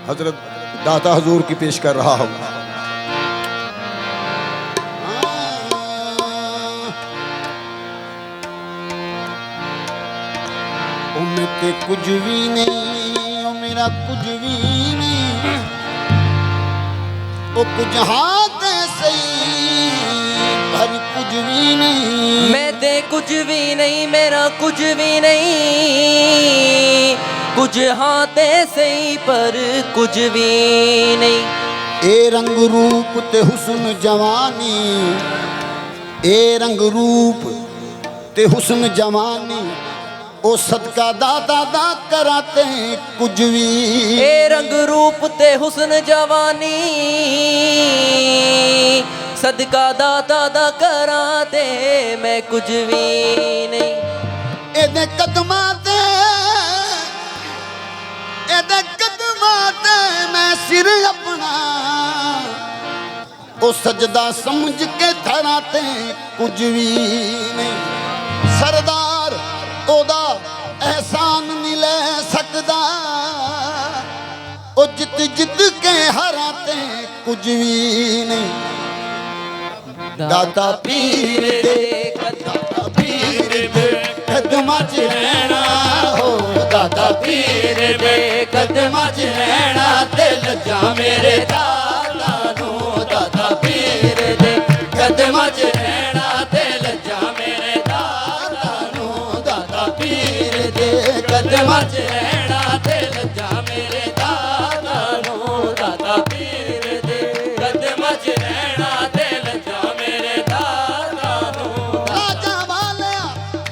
हजरत दाता हजूर की पेश कर रहा हूँ। ते कुछ भी नहीं, ओ मेरा कुछ भी नहीं, ओ कुछ हाथ सही पर कुछ भी नहीं। मैं ते कुछ भी नहीं, मेरा कुछ भी नहीं, कुछ हाथ सही पर कुछ भी नहीं। ए रंग रूप ते हुस्न जवानी, ए रंग रूप ते हुस्न जवानी, ओ सदका दादा दा कराते कुछ भी। ए रंग रूप ते हुस्न जवानी, सदका दादा दा कराते मैं कुछ भी नहीं। एदे कदमां ते, एदे कदमां ते मैं सिर अपना ओ सजदा समझ के धरा ते कुछ भी नहीं। सरदार ओदा एहसान नहीं ले सकदा, ओ जित जित के हराते कुछ भी नहीं। दाता पीर दे, दाता पीर दे कदमां च रहना हो, दाता पीर दे कदमां च रहना, दिल जा मेरे दाता नू, दाता पीर दे कदमां च रहना, दिल जा मेरे दाता नू, दाता पीर दे कदमां च रहना, दिल जा मेरे दाता नू, दाता पीर दे कदमां च रहना, दिल जा मेरे दाता नू। लाजा वालिया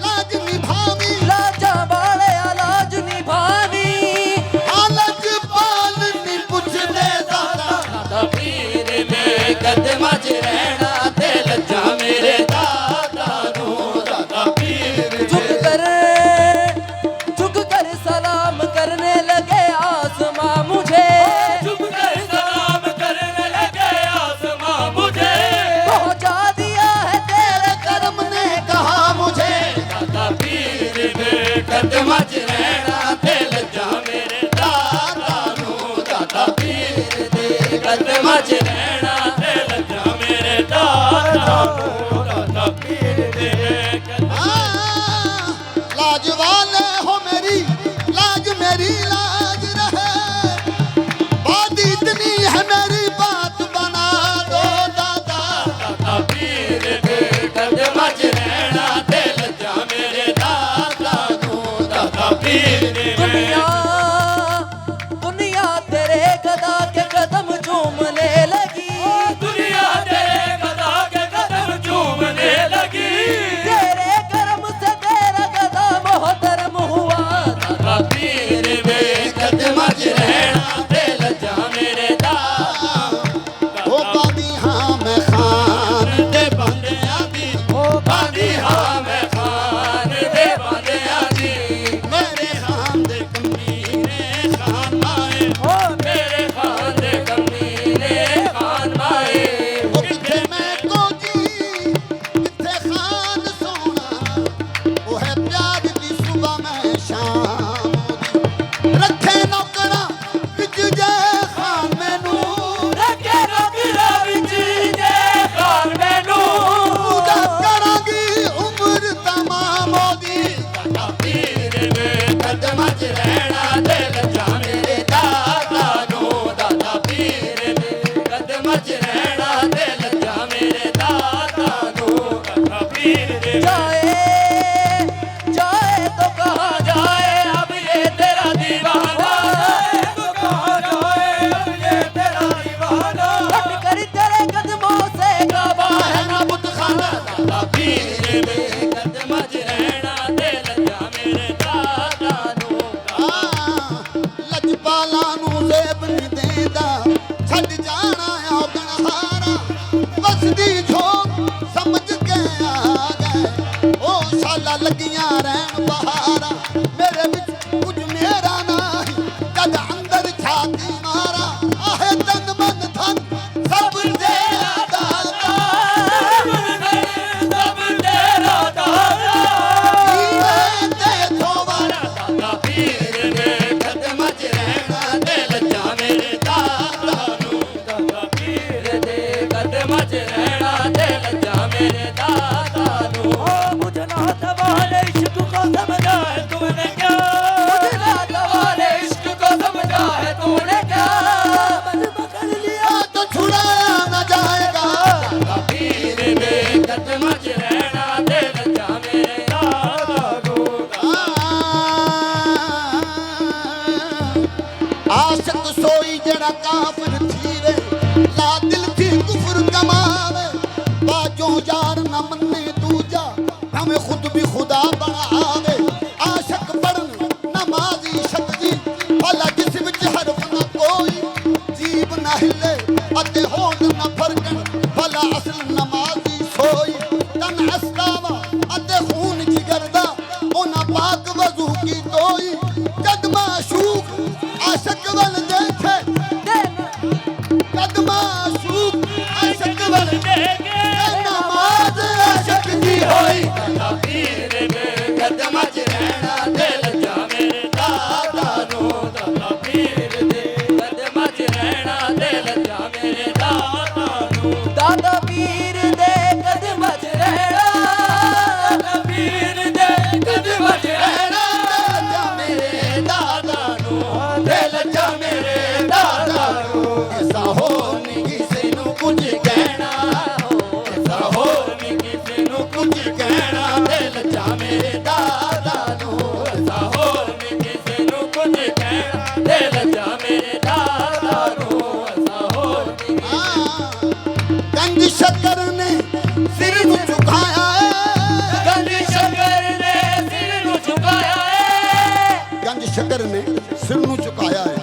लाज निभावी, लाजा वालिया लाज निभावी, हालज पाल नहीं पुछदे दाता, दाता पीर दे कदमां च रहना, दिल जा मेरे दाता नू, दाता पीर झुक कर सलाम करने लगे आसमां मुझे, झुक कर सलाम करने लगे आसमां मुझे, पहुंचा दिया है तेरे करम ने कहा मुझे, दाता पीर दे कदमां च रहना, दिल जा मेरे दाता नू, दाता पीर दे कदमां च रहना, दिल जा मेरे दाता नू, दाता पीर दे लाज वाले हो मेरी लाज, मेरी लाज रहे, बात इतनी है मेरी बात बना दो दादा, दाता पीर दे कदमां च रहना, दिल जा मेरे दाता नू, दाता पीर दे। दुनिया तेरे गदा के कदम चूमने लगी, दुनिया तेरे गदा के कदम चूमने लगी, तेरे करम से तेरा गदा मोहतरम हुआ, दाता पीर दे कदमां च रहना, दिल जा मेरे दाता, ओ बादी हां मैं खान दे बंदियां दी, ओ बादी हां मैं खान दे बंदियां दी, मेरे खान दे कमीने खान माए, ओ मेरे खान दे कमीने खान माए, ओ किथे मैं को जी किथे खान सोना, ओ है प्यार दी सुबह मैं शाम दी, रखे नौकरा विच जे खान मैनू, रखे नौकरा विच जे खान मैनू, पूजा करांगी उम्र तमाम ओदी, दाता पीर दे कदमां च रहना, दिल जा मेरे दाता नू, दाता पीर दे कदमां च रहना, दिल जा मेरे दाता नू, दाता पीर दे। जाए तो कहा जाए अब ये तेरा दीवाना, तो कहाँ जाए अब ये तेरा दीवाना, हट कर तेरे कदमों से काबा है ना बुतखाना, दाता पीर दे कदमां च रहना, दिल जा मेरे दाता नू, लजपाला नू जेब नहीं देंदा, छड़ जाना औगण हारा, बसदी झोंक समझ के आ गए, ओ शाला लगियां रहन बहारा, मेरे विच कुछ मेरा नहीं, कद अंदर छाती मारा, आहे तन मन धन सब तेरा दाता, सब तेरा दाता, ईवे ते थोवारा, दाता पीर दे कदमां च रहना, दिल जा मेरे कोई जड़ा काफिर थी वे ला दिल थी कुफर कमावे बाजो यार न मन्ने दूजा हमें खुद भी खुदा बनावे आशक पढ़न नमाजी शक्ति भला जिस विच हरफ न कोई जीव न हिले अते होंद न फरकन भला असल नमाजी सोई तन अस्तावा अते खून जिगर दा ओना पाक वजू की तोई जद माशूक आशक वल देखे जद माशूक आशक वल देखे नमाज आशक दी होई दादा पीर वे कदम च रहना दिल जा मेरे दादा नो दादा पीर दे कदम च रहना दिल जा मेरे दादा नो दादा पीर दे कदम च रहना दादा पीर दे कदम च रहना दिल जा मेरे दादा नो दिल जा मेरे दादा नो ऐसा हो नहीं किसी नु कुछ कहना ऐसा हो नहीं किसी नु कुछ कहना दिल जा मेरे दादा नो ऐसा हो नहीं किसी नु कुछ कहना दिल जा मेरे दादा नो ऐसा हो नहीं गंज शक्कर ने सिर नु झुकाया है गंज शंकर ने सिर नु झुकाया है गंज शक्कर ने सिर नु झुकाया है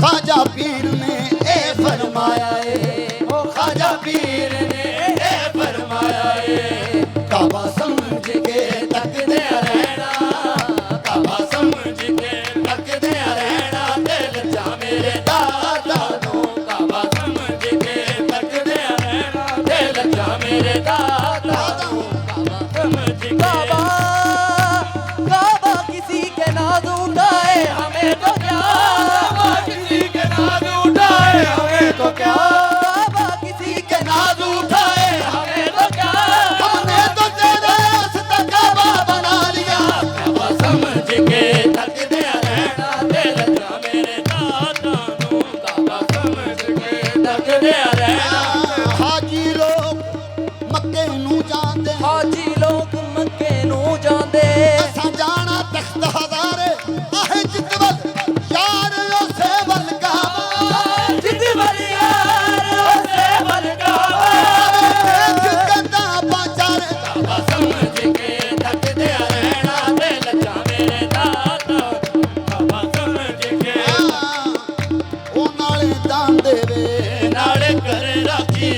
खाजा पीर ने ए फरमाया ओ ख्वाजा पीर ने ए फरमाया है काबा समझ के तकदे रहना काबा समझ के तकदे रहना दिल जा मेरे दादा नो काबा समझ के तकदे रहना दिल जा मेरे दादा नो काबा समझ के काबा काबा किसी के नाज उठाए हमें तो क्या काबा किसी के नाज उठाए हमें तो क्या काबा किसी के नाज उठाए हमें तो क्या हमने तो तेरे रास्ता काबा बना लिया काबा समझ के तकदे रहना दिल जा मेरे दादा नो काबा समझ के तकदे रहना हाजी लोग मक्के नू जांदे हाजी लोग मक्के नू जांदे असां जाना तख्त हज़ारे आहे जितवल यार उसे वल काबा जिद बलियार उसे बलगावा जिकदा बाचारे काबा समझ के तकदे रहना दिल जा मेरे दादा काबा समझ के ओ नाले दान देवे नाड़े कर राखी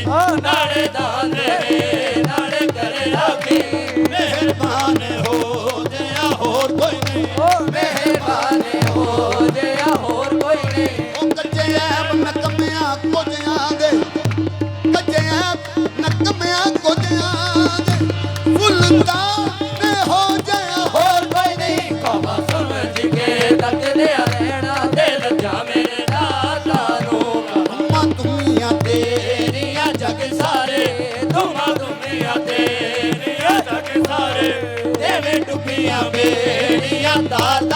नाड़े दान रे नाड़े कर राखी मेहरबान हो जया होर कोई नहीं ओ मेहरबान हो जया होर कोई नहीं ओ कच्चे ऐब नकमिया कुछ आंदे कच्चे ऐब नकमिया कुछ आंदे सुल्तान ने हो जया होर कोई नहीं काबा समझ के तकदे रहना दिल जा मेरे दादा नो अम्मा दुनिया तेरिया जग सारे तुमा दुनिया तेरिया जग सारे देवे डुबिया बेड़िया दाल